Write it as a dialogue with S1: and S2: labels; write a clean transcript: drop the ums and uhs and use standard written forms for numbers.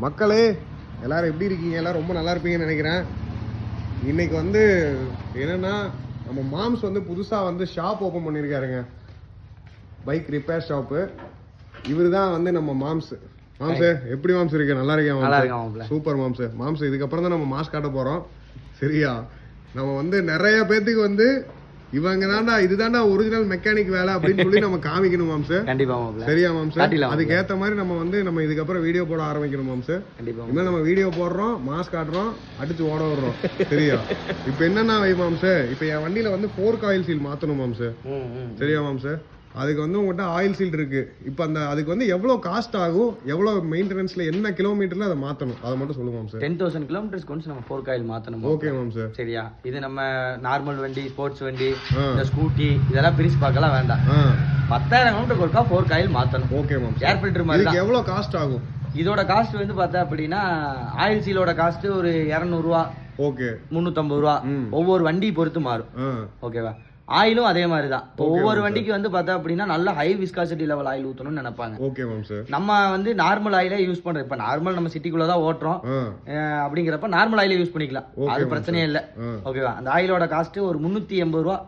S1: மக்களே எல்லாரும் எப்படி இருக்கீங்க? எல்லாரும் ரொம்ப நல்லா இருப்பீங்கன்னு நினைக்கிறேன். இன்னைக்கு வந்து என்னன்னா நம்ம மாம்ஸ் வந்து புதுசாக வந்து ஷாப் ஓப்பன் பண்ணியிருக்காருங்க, பைக் ரிப்பேர் ஷாப்பு. இவர் தான் வந்து நம்ம மாம்ஸ். மாம்ஸ் எப்படி மாம்ஸ் இருக்கு? நல்லா இருக்கேன். Super moms. மாம்ஸ் இதுக்கப்புறம் தான் நம்ம மாஸ்க் காட்ட போகிறோம், சரியா? நம்ம வந்து நிறைய பேத்துக்கு வந்து இவங்க தான்டா இதுதான்டா ஒரிஜினல் மெக்கானிக் வேலை அப்படின்னு சொல்லி நம்ம காமிக்கணும் மாம்ஸ்.
S2: கண்டிப்பா,
S1: சரியா மாம்ஸ்? அதுக்கு ஏத்த மாதிரி நம்ம இதுக்கப்புறம் வீடியோ போட ஆரம்பிக்கணும் மாம்ஸ். இனிமேல் நம்ம வீடியோ போடுறோம், மாஸ்க் காட்டுறோம், அடிச்சு ஓட விடுறோம், சரியா? இப்ப என்னன்னா மாம்ஸ், இப்ப என் வண்டியில வந்து 4 ஆயில் சீல் மாத்தணும் மாம்ஸ், சரியா மாம்ஸ்? அதுக்கு வந்து உங்கள்கிட்ட ஆயில் சீல் இருக்கு. இப்போ அதுக்கு வந்து எவ்வளோ காஸ்ட் ஆகும், எவ்வளோ மெயின்டெனன்ஸ்ல, என்ன கிலோமீட்டர்ல அதை மாற்றணும், அதை மட்டும் சொல்லுங்க மேம் சார்.
S2: 10,000 கிலோமீட்டர்ஸ் கொண்டு நம்ம 4 ஆயில் மாற்றணும்.
S1: Okay ma'am sir.
S2: சரியா? இது நம்ம நார்மல் வண்டி, ஸ்போர்ட்ஸ் வண்டி, இந்த ஸ்கூட்டி இதெல்லாம் பிரிச்சு பார்க்கலாம் வேண்டாம். 10,000 கிலோமீட்டருக்கு ஒருக்கா 4 ஆயில் மாற்றணும்.
S1: Okay ma'am.
S2: ஏர் ஃபில்டர் மாதிரி
S1: எவ்வளோ காஸ்ட் ஆகும்?
S2: இதோட காஸ்ட் வந்து பார்த்தா அப்படின்னா ஆயில் சீலோட காஸ்ட் ஒரு 200 ரூபா,
S1: ஓகே
S2: 350 ரூபா, ஒவ்வொரு வண்டி பொறுத்து மாறும். ஓகேவா? ஆயிலும் அதே மாதிரி தான். ஒவ்வொரு வண்டிக்கு வந்து பார்த்தா அப்படின்னா நல்ல ஹை விஸ்காசிட்டி லெவல் ஆயில் ஊற்றணும்னு நினைப்பாங்க.
S1: Okay ma'am sir.
S2: நம்ம வந்து நார்மல் ஆயிலே யூஸ் பண்றோம். இப்போ நார்மல் நம்ம சிட்டிக்குள்ள தான் ஓட்டுறோம் அப்படிங்கிறப்ப நார்மல் ஆயிலே யூஸ் பண்ணிக்கலாம், அது பிரச்சனையே இல்லை. ஓகேவா? அந்த ஆயிலோட காஸ்ட் ஒரு 380 ரூபா